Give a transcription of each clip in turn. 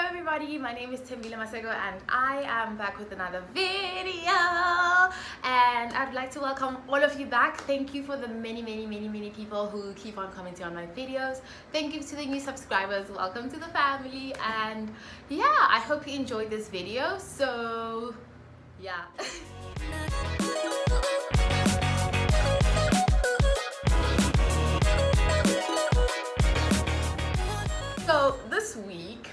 everybody, my name is Tembile Masego and I am back with another video, and I'd like to welcome all of you back. Thank you for the many people who keep on commenting on my videos. Thank you to the new subscribers. Welcome to the family, and yeah, I hope you enjoyed this video. So yeah. So this week,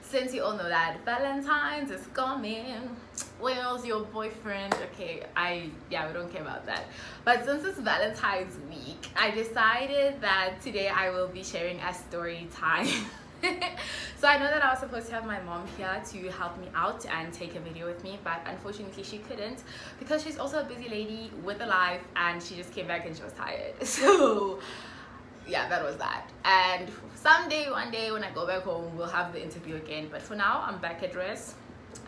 since you all know that Valentines is coming, where's your boyfriend? Okay, we don't care about that. But since it's Valentine's week, I decided that today I will be sharing a story time. So I know that I was supposed to have my mom here to help me out and take a video with me, but unfortunately she couldn't because she's also a busy lady with a life, and she just came back and she was tired. So yeah, that was that. And someday, one day when I go back home, we'll have the interview again. But for now, I'm back at rest.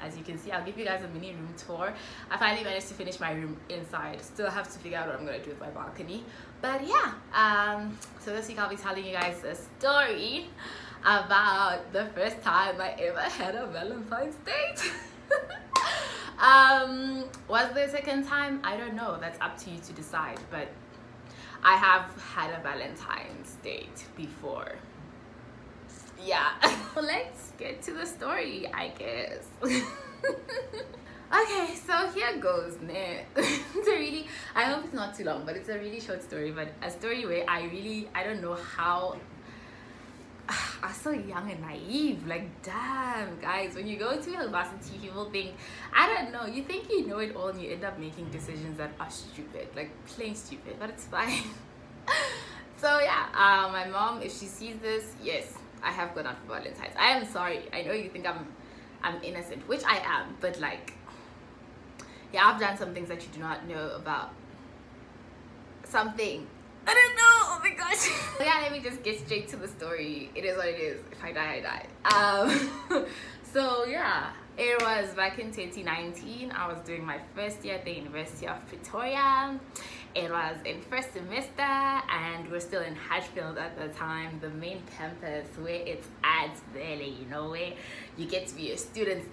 As you can see, I'll give you guys a mini room tour. I finally managed to finish my room inside. Still have to figure out what I'm gonna do with my balcony. But yeah, so this week I'll be telling you guys a story about the first time I ever had a Valentine's date. Was there a second time? I don't know. That's up to you to decide. But I have had a Valentine's date before. Yeah. Well, let's get to the story, I guess. Okay, so here goes. It's I hope it's not too long, but it's a really short story, but a story where I don't know how I'm so young and naive. Like, damn, guys, when you go to university, people think, I don't know, you think you know it all and you end up making decisions that are stupid, like plain stupid, but it's fine. So yeah, my mom, if she sees this, yes, I have gone out for Valentine's. I am sorry. I know you think I'm innocent, which I am, but like, yeah, I've done some things that you do not know about. Something. I don't know. Oh my gosh. Yeah, let me just get straight to the story. It is what it is. If I die, I die. So yeah, it was back in 2019. I was doing my first year at the University of Pretoria. It was in first semester, and we're still in Hatfield at the time, the main campus where it's at, really, you know, where you get to be a student,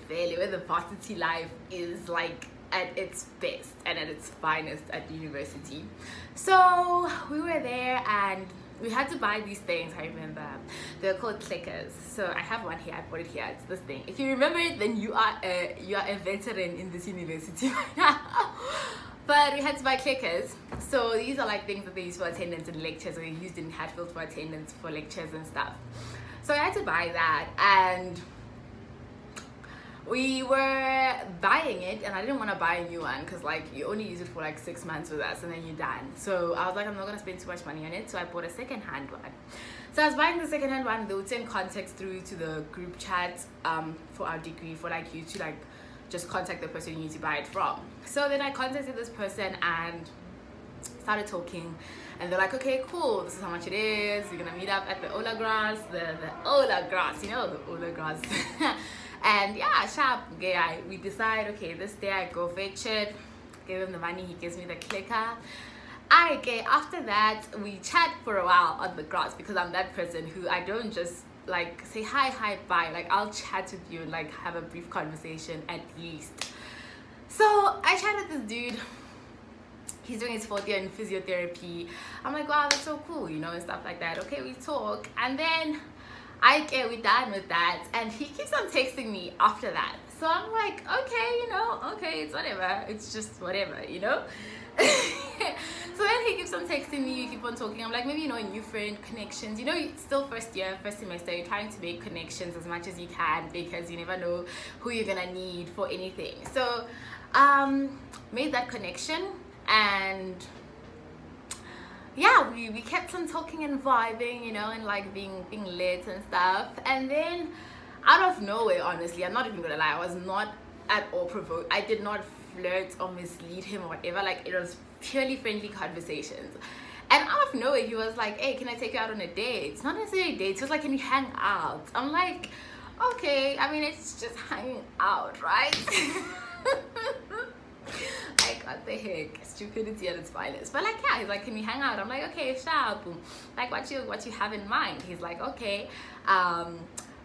really, where the varsity life is like at its best and at its finest at the university. So we were there and we had to buy these things. I remember they're called clickers. So I have one here. I bought it here. It's this thing. If you remember it, then you are a veteran in this university right now. But we had to buy clickers. So these are like things that they use for attendance in lectures, or used in Hatfield for attendance for lectures and stuff. So I had to buy that, and we were buying it, and I didn't want to buy a new one because like you only use it for like 6 months with us and then you're done. So I was like, I'm not gonna spend too much money on it, so I bought a second-hand one. So I was buying the second-hand one. They would send contacts through to the group chat for our degree, for like you to like just contact the person you need to buy it from. So then I contacted this person and started talking, and they're like, okay, cool, this is how much it is. We're gonna meet up at the Ola Grass, the Ola Grass, you know, the Ola Grass. And yeah, sharp, yeah, we decide, okay, this day I go fetch it, give him the money, he gives me the clicker. Okay, after that we chat for a while on the grass, because I'm that person who I don't just like say hi, bye. Like, I'll chat with you and like have a brief conversation at least. So I chat with this dude. He's doing his 4th year in physiotherapy. I'm like, wow, that's so cool, you know, and stuff like that. Okay, we talk, and then we're done with that, and he keeps on texting me after that. So I'm like, okay, you know, okay, it's whatever, it's just whatever, you know. So then he keeps on texting me, you keep on talking. I'm like, maybe, you know, a new friend, connections, you know, it's still first year, first semester, you're trying to make connections as much as you can, because you never know who you're gonna need for anything. So made that connection, and yeah, we kept on talking and vibing, you know, and like being lit and stuff. And then out of nowhere, honestly, I'm not even gonna lie, I was not at all provoked. I did not flirt or mislead him or whatever. Like, it was purely friendly conversations. And out of nowhere, he was like, hey, can I take you out on a date? It's not necessarily a date. He was like, can you hang out? I'm like, okay, I mean, it's just hanging out, right? Like, what the heck, stupidity at its finest. But like, yeah, he's like, can we hang out? I'm like, okay, sharp. Like, what you have in mind? He's like, okay,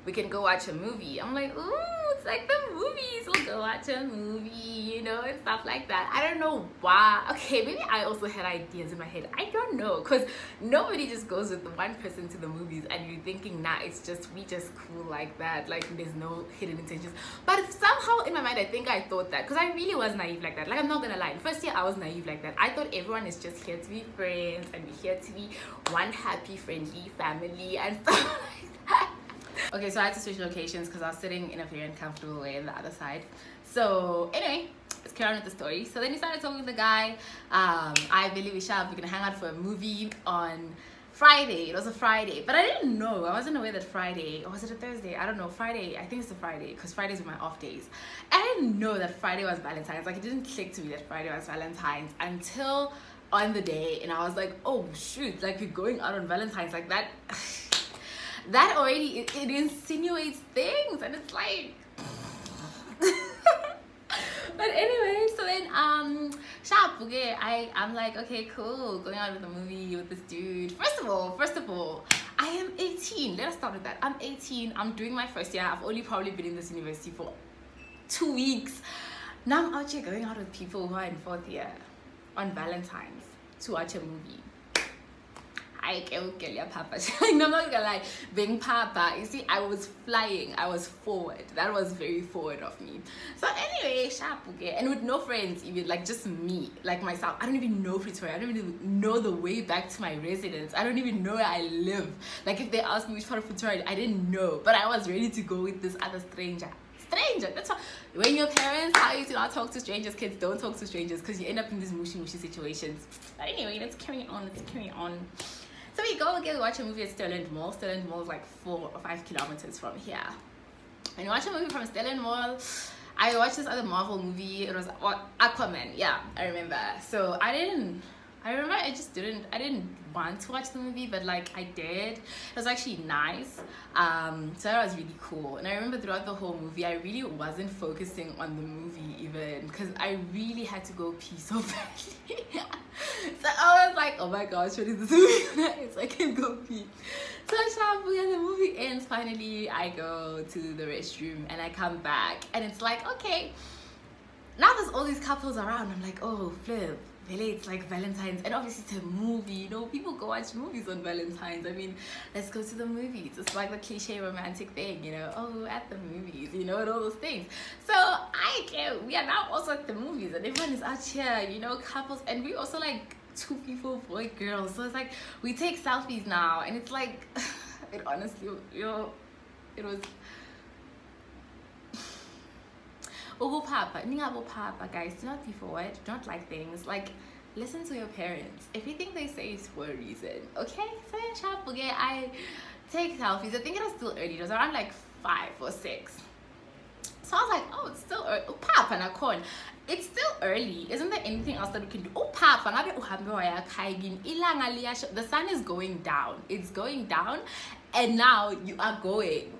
we can go watch a movie. I'm like, ooh, it's like the movies. We'll go watch a movie, you know, and stuff like that. I don't know why. Okay, maybe I also had ideas in my head. I don't know, because nobody just goes with one person to the movies and you're thinking, nah, it's just, we just cool like that. Like, there's no hidden intentions. But somehow in my mind, I think I thought that, because I really was naive like that. Like, I'm not gonna lie. First year, I was naive like that. I thought everyone is just here to be friends and we're here to be one happy, friendly family and stuff like that. Okay, so I had to switch locations because I was sitting in a very uncomfortable way on the other side. So anyway, let's carry on with the story. So then he started talking to the guy. I believe we're gonna hang out for a movie on Friday. It was a Friday, but I didn't know. I wasn't aware that Friday, or was it a Thursday? I don't know. Friday, I think it's a Friday, because Fridays are my off days. I didn't know that Friday was Valentine's. Like, it didn't click to me that Friday was Valentine's until on the day, and I was like, oh shoot, like, we're going out on Valentine's, like that. That already, it insinuates things, and it's like but anyway, so then sharp, okay, I'm like, okay, cool, going out with a movie with this dude. First of all, I am 18. Let us start with that. I'm 18. I'm doing my first year. I've only probably been in this university for 2 weeks. Now I'm out here going out with people who are in 4th year on Valentine's to watch a movie. I'm not gonna lie, being papa, you see, I was flying, I was forward. That was very forward of me. So anyway, sharp, okay, and with no friends, even, like, just me, like myself. I don't even know Pretoria. I don't even know the way back to my residence. I don't even know where I live. Like, if they asked me which part of Pretoria, I didn't know, but I was ready to go with this other stranger. That's why when your parents tell you to not talk to strangers, kids, don't talk to strangers, because you end up in these mushy situations. But anyway, let's carry on. So we go again, watch a movie at Sterling Mall. Sterling Mall is like 4 or 5 kilometers from here. And watch a movie from Sterling Mall. I watched this other Marvel movie. It was Aquaman. Yeah, I remember. So I didn't want to watch the movie, but like I did. It was actually nice. So that was really cool. And I remember throughout the whole movie, I really wasn't focusing on the movie even, because I really had to go pee so badly. So I was like, oh my gosh, what is this movie? Nice, I can go pee. So the movie ends. Finally, I go to the restroom and I come back, and it's like, okay, now there's all these couples around. I'm like, oh flip, really, it's like Valentine's, and obviously it's a movie, you know, people go watch movies on Valentine's. I mean, let's go to the movies. It's like the cliche romantic thing, you know, oh, at the movies, you know, and all those things. So we are now also at the movies, and everyone is out here, you know, couples, and we also like 2 people, boy, girls. So it's like we take selfies now, and it's like it honestly, you know, it was Papa, guys, do not be forward, do not like things, like, listen to your parents. Everything they say is for a reason, okay? So yeah, sharp, okay, I take selfies. I think it was still early. It was around like 5 or 6. So I was like, oh, it's still early. Oh, Papa, Nakon, it's still early. Isn't there anything else that we can do? Oh, Papa, the sun is going down. It's going down, and now you are going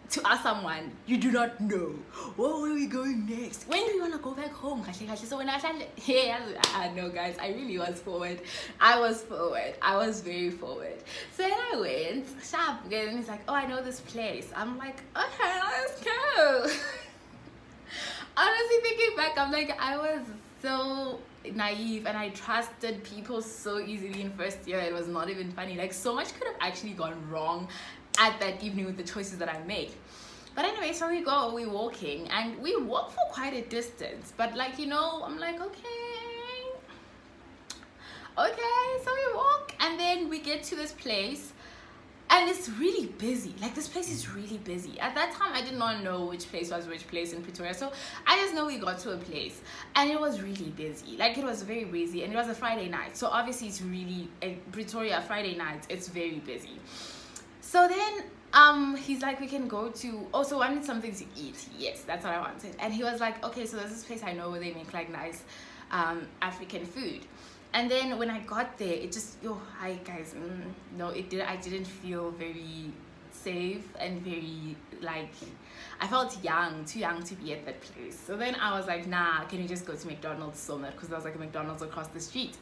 to ask someone you do not know, where are we going next? When do you want to go back home? So when I said, hey, no guys, I really was forward. I was very forward. So then I went sharp, and he's like, oh, I know this place. I'm like, okay, let's go. Honestly, thinking back, I'm like, I was so naive and I trusted people so easily in first year. It was not even funny. Like, so much could have actually gone wrong at that evening with the choices that I made. But anyway, so we're walking, and we walk for quite a distance, but like, you know, I'm like, okay, so we walk, and then we get to this place, and it's really busy. Like, this place is really busy. At that time, I did not know which place was which place in Pretoria, so I just know we got to a place and it was really busy. Like, it was very busy, and it was a Friday night, so obviously it's really Pretoria Friday nights, it's very busy. So then he's like, we can go to, also I wanted something to eat. Yes, that's what I wanted. And he was like, okay, so there's this place I know where they make like nice African food. And then when I got there, it just, hi guys, no, I didn't feel very safe and very, like, I felt too young to be at that place. So then I was like, nah, can we just go to McDonald's somewhere? Because there was like a McDonald's across the street.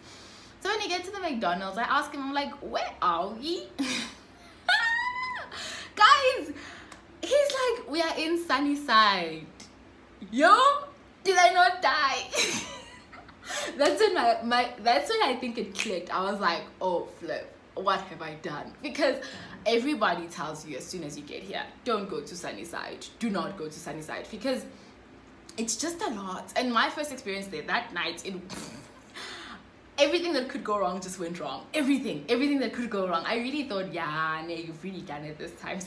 So when you get to the McDonald's, I ask him, I'm like, where are we? Guys, We are in Sunnyside. Yo, did I not die? That's when I think it clicked. I was like, oh flip, what have I done? Because everybody tells you as soon as you get here, don't go to Sunnyside, do not go to Sunnyside, because it's just a lot. And my first experience there that night, everything that could go wrong just went wrong. Everything that could go wrong. I really thought, yeah, no, you've really done it this time.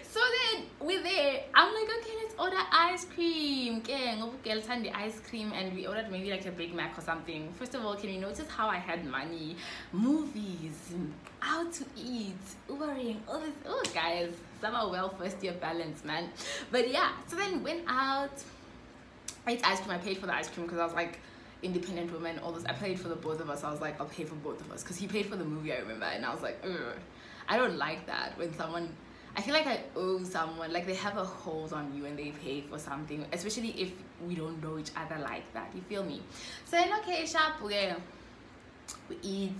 So then we're there. I'm like, okay, let's order ice cream. The ice cream, and we ordered maybe like a Big Mac or something. First of all, can you notice how I had money? Movies, out to eat, Ubering, all this. Oh, guys, somehow well first year balance, man. But yeah, so then went out, ate ice cream. I paid for the ice cream because I was like, independent woman, all this. I paid for the both of us. I was like, I'll pay for both of us, because he paid for the movie, I remember. And I was like, ugh. I don't like that when someone, I feel like I owe someone, like they have a hold on you and they pay for something, especially if we don't know each other like that, you feel me? So then, okay, sharp, we eat,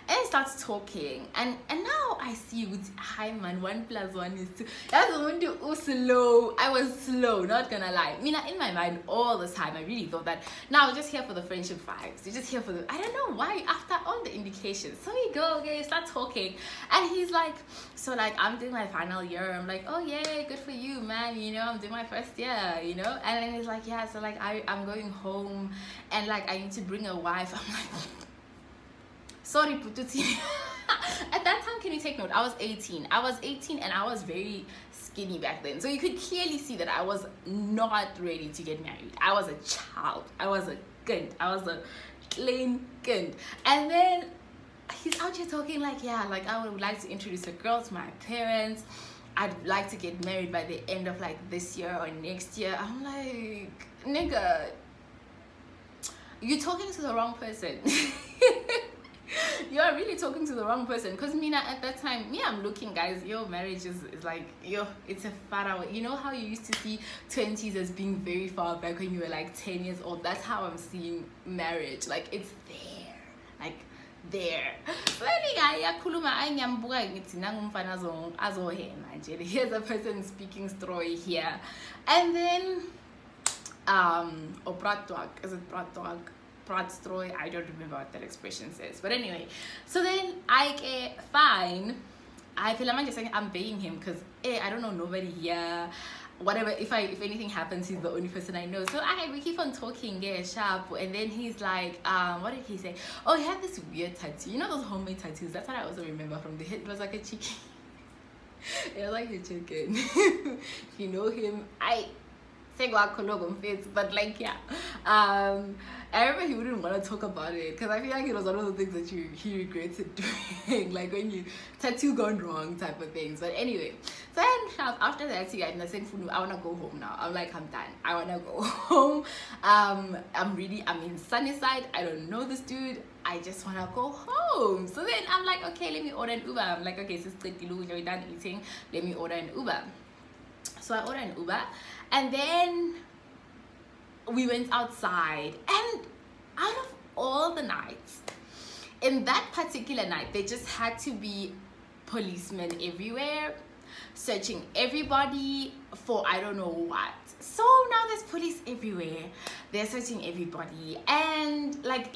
and he starts talking, and now I see with hi man, 1 + 1 is 2. That's the one to slow. I was slow, not gonna lie. Mina, in my mind all the time, I really thought that now we're just here for the friendship vibes. You're just here for the, I don't know why, after all the indications. So we go, okay, start talking, and he's like, so like, I'm doing my final year. I'm like, oh yeah, good for you, man, you know, I'm doing my first year, you know. And then he's like, yeah, so like I'm going home, and like I need to bring a wife. I'm like, sorry, Pututi. At that time, can you take note? I was 18. And I was very skinny back then. So you could clearly see that I was not ready to get married. I was a child. I was a kind. I was a plain kind. And then he's out here talking like, yeah, like I would like to introduce a girl to my parents. I'd like to get married by the end of like this year or next year. I'm like, nigga, you're talking to the wrong person. You are really talking to the wrong person, because Mina at that time, I'm looking, guys, your marriage is like, it's a far away. You know how you used to see 20s as being very far back when you were like 10 years old? That's how I'm seeing marriage, like it's there, like there. Here's a person speaking story here, and then is it Pratstroy? I don't remember what that expression says, but anyway, so then I get fine. I feel like I'm just saying I'm paying him because I don't know nobody here, whatever. If anything happens, he's the only person I know. So we keep on talking, sharp, and then he's like, what did he say? Oh, he had this weird tattoo, you know, those homemade tattoos. That's what I also remember from the head. It was like a chicken. It was like a chicken. If you know him, but like, yeah, I remember he wouldn't want to talk about it because I feel like it was one of the things that he regretted doing, like when you tattoo gone wrong type of things. But anyway, so then after that, I said, I want to go home now. I'm like, I'm done, I want to go home. I'm in Sunnyside. I don't know this dude. I just want to go home. So then I'm like, okay, let me order an Uber. I'm like, okay, sister, you're done eating, let me order an Uber. So I ordered an Uber, and then we went outside, and out of all the nights, in that particular night, there just had to be policemen everywhere, searching everybody for I don't know what. So now there's police everywhere. They're searching everybody, and like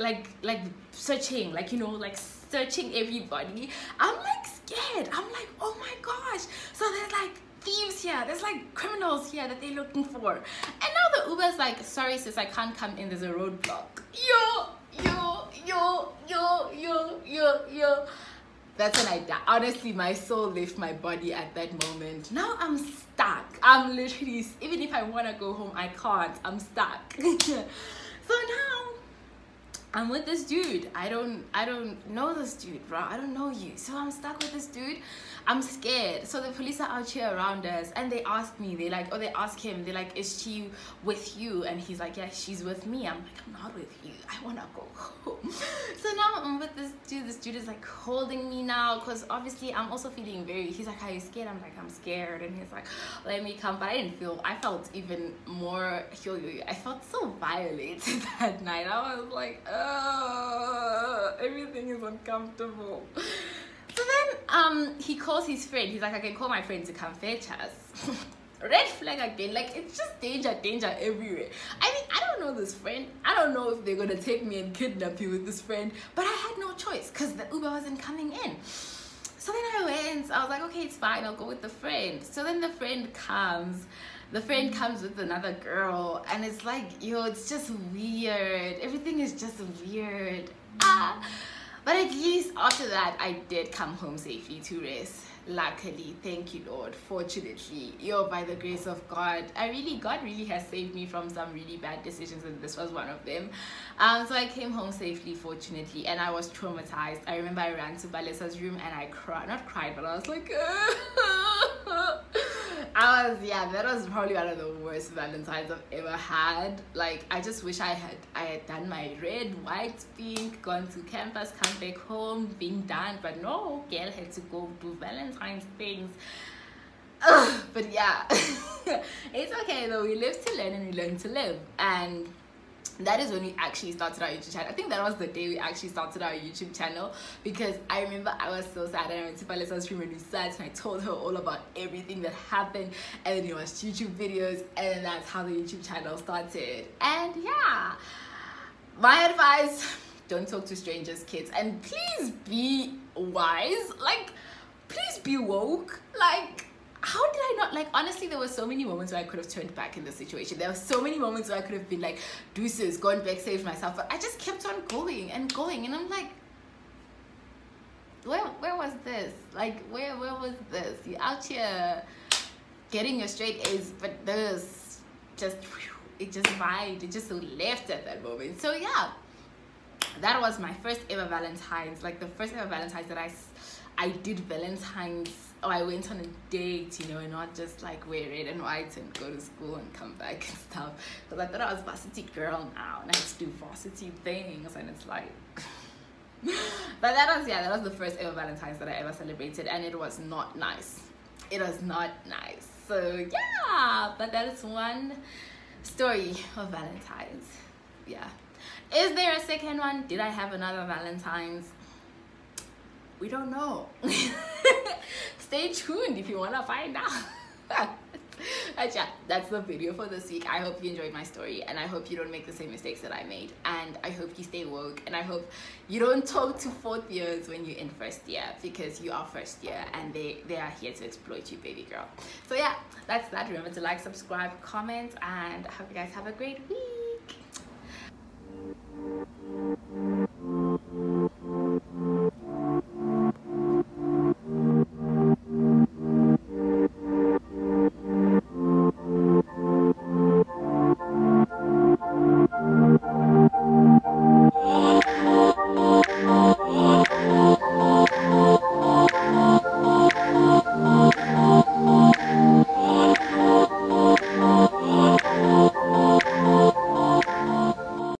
searching, like, you know, like searching everybody. I'm like scared. I'm like, oh my gosh. So there's like thieves here, there's like criminals here that they're looking for. And now the Uber's like, sorry sis, I can't come in, there's a roadblock. Yo. That's when I died. Honestly, my soul left my body at that moment. Now I'm stuck. I'm literally, even if I want to go home, I can't. I'm stuck. So now I'm with this dude. I don't know this dude, bro. I don't know you. So I'm stuck with this dude. I'm scared. So the police are out here around us, and they ask me, they ask him, they're like, is she with you? And he's like, yeah, she's with me. I'm like, I'm not with you, I wanna go home. So now I'm with this dude is like holding me now, because obviously I'm also feeling he's like, are you scared? I'm like, I'm scared. And he's like, let me come. But I felt even more, I felt so violated that night. I was like, everything is uncomfortable. So then he calls his friend. He's like, I can call my friend to come fetch us. red flag again. Like, it's just danger everywhere. I mean, I don't know this friend. I don't know if they're gonna take me and kidnap you with this friend, but I had no choice because the Uber wasn't coming in. So then I went. I was like, okay, it's fine, I'll go with the friend. So then the friend comes with another girl, and it's like, yo, it's just weird. Everything is just weird. But at least after that, I did come home safely to rest. Luckily, thank you, Lord. Fortunately, by the grace of God, God really has saved me from some really bad decisions, and this was one of them. So I came home safely, fortunately, and I was traumatized. I remember I ran to Balesa's room and I not cried, but I was like, that was probably one of the worst Valentines I've ever had. Like, I just wish I had done my red, white, pink, gone to campus, come back home, being done, but no, girl had to go do Valentine's things. But yeah, it's okay though. We live to learn and we learn to live, and that is when we actually started our YouTube channel. I think that was the day we actually started our YouTube channel, because I remember I was so sad, and I went to Valesa's room and we sat and I told her all about everything that happened, and then it was YouTube videos, and then that's how the YouTube channel started. And yeah, my advice, don't talk to strangers, kids, and please be wise. Like, please be woke. Like, how did I not, like, honestly, there were so many moments where I could have turned back in the situation. There were so many moments where I could have been like, deuces, gone back, saved myself, but I just kept on going and going, and I'm like, where was this? Like, where was this? You're out here getting your straight A's, but this just, it just vibed, it just left at that moment. So yeah, that was my first ever Valentine's, like the first ever Valentine's that I did Valentine's. I went on a date, and not just like wear red and white and go to school and come back and stuff. Because I thought I was varsity girl now, and I had to do varsity things, and it's like, but that was the first ever Valentine's that I ever celebrated, and it was not nice. It was not nice. So yeah, but that is one story of Valentine's. Yeah. Is there a second one? Did I have another Valentine's? We don't know. Stay tuned if you want to find out. But yeah, that's the video for this week. I hope you enjoyed my story, and I hope you don't make the same mistakes that I made, and I hope you stay woke, and I hope you don't talk to fourth years when you're in first year, because you are first year and they are here to exploit you, baby girl. So yeah, that's that. Remember to like, subscribe, comment, and I hope you guys have a great week. Thank you.